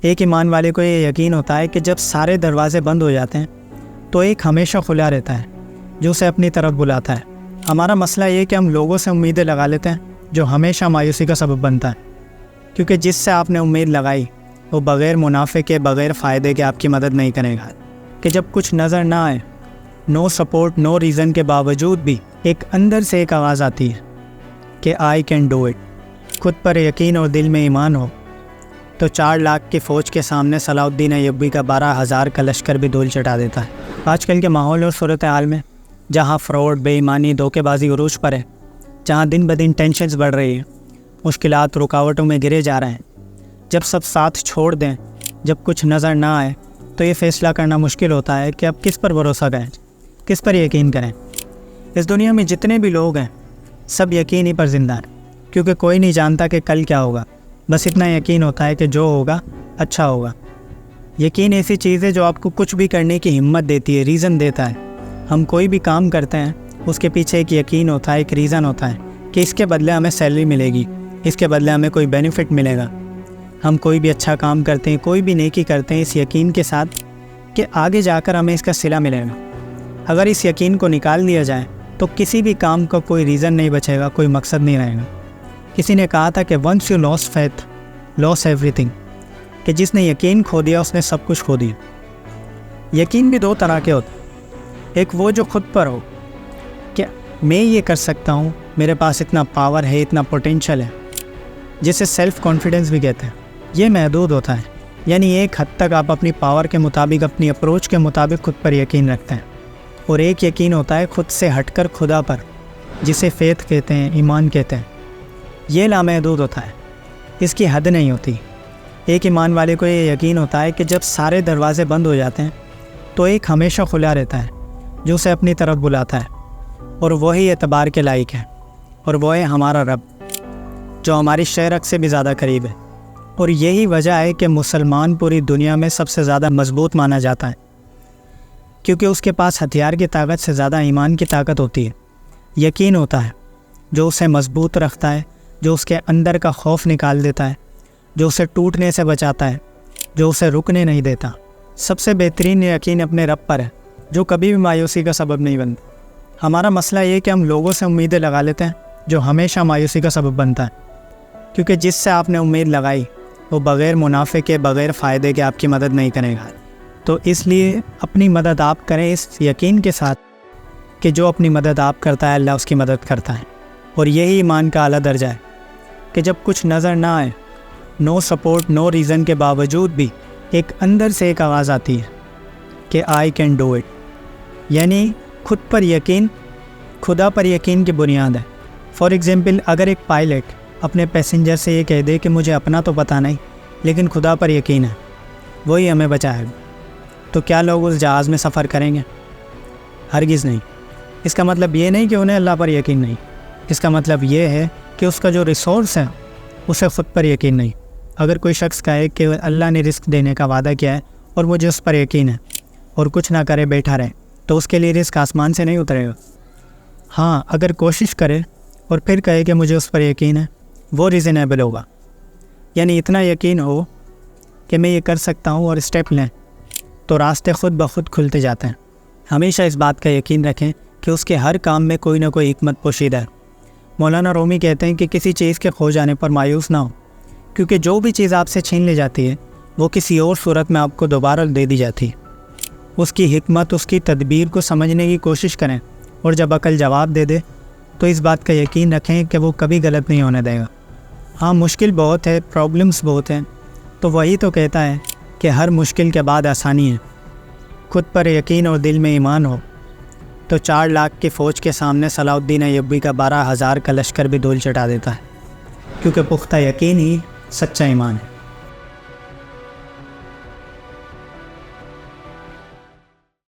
ایک ایمان والے کو یہ یقین ہوتا ہے کہ جب سارے دروازے بند ہو جاتے ہیں تو ایک ہمیشہ کھلا رہتا ہے جو اسے اپنی طرف بلاتا ہے۔ ہمارا مسئلہ یہ ہے کہ ہم لوگوں سے امیدیں لگا لیتے ہیں جو ہمیشہ مایوسی کا سبب بنتا ہے، کیونکہ جس سے آپ نے امید لگائی وہ بغیر منافع کے، بغیر فائدے کے آپ کی مدد نہیں کرے گا۔ کہ جب کچھ نظر نہ آئے، نو سپورٹ، نو ریزن کے باوجود بھی ایک اندر سے ایک آواز آتی ہے کہ آئی کین ڈو اٹ۔ خود پر یقین اور دل میں ایمان ہو تو 4 لاکھ کی فوج کے سامنے صلاح الدین ایوبی کا 12,000 کا لشکر بھی دھول چٹا دیتا ہے۔ آج کل کے ماحول اور صورتحال میں جہاں فراڈ، بے ایمانی، دھوکے بازی عروج پر ہے، جہاں دن بدن ٹینشنز بڑھ رہی ہیں، مشکلات رکاوٹوں میں گرے جا رہے ہیں، جب سب ساتھ چھوڑ دیں، جب کچھ نظر نہ آئے تو یہ فیصلہ کرنا مشکل ہوتا ہے کہ اب کس پر بھروسہ کریں، کس پر یقین کریں۔ اس دنیا میں جتنے بھی لوگ ہیں سب یقین ہی پر زندہ ہیں، کیونکہ کوئی نہیں جانتا کہ کل کیا ہوگا، بس اتنا یقین ہوتا ہے کہ جو ہوگا اچھا ہوگا۔ یقین ایسی چیز ہے جو آپ کو کچھ بھی کرنے کی ہمت دیتی ہے، ریزن دیتا ہے۔ ہم کوئی بھی کام کرتے ہیں اس کے پیچھے ایک یقین ہوتا ہے، ایک ریزن ہوتا ہے کہ اس کے بدلے ہمیں سیلری ملے گی، اس کے بدلے ہمیں کوئی بینیفٹ ملے گا۔ ہم کوئی بھی اچھا کام کرتے ہیں، کوئی بھی نیکی کرتے ہیں اس یقین کے ساتھ کہ آگے جا کر ہمیں اس کا صلہ ملے گا۔ اگر اس یقین کو نکال دیا جائے تو کسی بھی کام کا کوئی ریزن نہیں بچے گا، کوئی مقصد نہیں رہے گا۔ کسی نے کہا تھا کہ once you lose faith lose ایوری تھنگ، کہ جس نے یقین کھو دیا اس نے سب کچھ کھو دیا۔ یقین بھی 2 طرح کے ہوتے ہیں، ایک وہ جو خود پر ہو کہ میں یہ کر سکتا ہوں، میرے پاس اتنا پاور ہے، اتنا پوٹینشل ہے، جسے سیلف کانفیڈنس بھی کہتے ہیں۔ یہ محدود ہوتا ہے، یعنی ایک حد تک آپ اپنی پاور کے مطابق، اپنی اپروچ کے مطابق خود پر یقین رکھتے ہیں، اور ایک یقین ہوتا ہے خود سے ہٹ کر خدا پر، جسے فیتھ کہتے ہیں، ایمان کہتے ہیں۔ یہ لامحدود ہوتا ہے، اس کی حد نہیں ہوتی۔ ایک ایمان والے کو یہ یقین ہوتا ہے کہ جب سارے دروازے بند ہو جاتے ہیں تو ایک ہمیشہ کھلا رہتا ہے جو اسے اپنی طرف بلاتا ہے، اور وہی اعتبار کے لائق ہے، اور وہ ہے ہمارا رب جو ہماری شرک سے بھی زیادہ قریب ہے۔ اور یہی وجہ ہے کہ مسلمان پوری دنیا میں سب سے زیادہ مضبوط مانا جاتا ہے، کیونکہ اس کے پاس ہتھیار کی طاقت سے زیادہ ایمان کی طاقت ہوتی ہے۔ یقین ہوتا ہے جو اسے مضبوط رکھتا ہے، جو اس کے اندر کا خوف نکال دیتا ہے، جو اسے ٹوٹنے سے بچاتا ہے، جو اسے رکنے نہیں دیتا۔ سب سے بہترین یقین اپنے رب پر ہے جو کبھی بھی مایوسی کا سبب نہیں بنتا۔ ہمارا مسئلہ یہ ہے کہ ہم لوگوں سے امیدیں لگا لیتے ہیں جو ہمیشہ مایوسی کا سبب بنتا ہے، کیونکہ جس سے آپ نے امید لگائی وہ بغیر منافع کے، بغیر فائدے کے آپ کی مدد نہیں کرے گا۔ تو اس لیے اپنی مدد آپ کریں اس یقین کے ساتھ کہ جو اپنی مدد آپ کرتا ہے اللہ اس کی مدد کرتا ہے، اور یہی ایمان کا اعلیٰ درجہ ہے کہ جب کچھ نظر نہ آئے، نو سپورٹ، نو ریزن کے باوجود بھی ایک اندر سے ایک آواز آتی ہے کہ آئی کین ڈو اٹ۔ یعنی خود پر یقین خدا پر یقین کی بنیاد ہے۔ فار ایگزامپل، اگر ایک پائلٹ اپنے پیسنجر سے یہ کہہ دے کہ مجھے اپنا تو پتہ نہیں لیکن خدا پر یقین ہے، وہی ہمیں بچائے گا، تو کیا لوگ اس جہاز میں سفر کریں گے؟ ہرگز نہیں۔ اس کا مطلب یہ نہیں کہ انہیں اللہ پر یقین نہیں، اس کا مطلب یہ ہے کہ اس کا جو ریسورس ہے اسے خود پر یقین نہیں۔ اگر کوئی شخص کہے کہ اللہ نے رزق دینے کا وعدہ کیا ہے اور مجھے اس پر یقین ہے، اور کچھ نہ کرے بیٹھا رہے، تو اس کے لیے رزق آسمان سے نہیں اترے گا۔ ہاں، اگر کوشش کرے اور پھر کہے کہ مجھے اس پر یقین ہے، وہ ریزنیبل ہوگا۔ یعنی اتنا یقین ہو کہ میں یہ کر سکتا ہوں اور اسٹیپ لیں، تو راستے خود بخود کھلتے جاتے ہیں۔ ہمیشہ اس بات کا یقین رکھیں کہ اس کے ہر کام میں کوئی نہ کوئی حکمت پوشیدہ ہے۔ مولانا رومی کہتے ہیں کہ کسی چیز کے کھو جانے پر مایوس نہ ہو، کیونکہ جو بھی چیز آپ سے چھین لی جاتی ہے وہ کسی اور صورت میں آپ کو دوبارہ دے دی جاتی ہے۔ اس کی حکمت، اس کی تدبیر کو سمجھنے کی کوشش کریں، اور جب عقل جواب دے دے تو اس بات کا یقین رکھیں کہ وہ کبھی غلط نہیں ہونے دے گا۔ ہاں، مشکل بہت ہے، پرابلمس بہت ہیں، تو وہی تو کہتا ہے کہ ہر مشکل کے بعد آسانی ہے۔ خود پر یقین اور دل میں ایمان ہو تو 4 لاکھ کی فوج کے سامنے صلاح الدین ایوبی کا 12,000 کا لشکر بھی دھول چٹا دیتا ہے، کیونکہ پختہ یقین ہی سچا ایمان ہے۔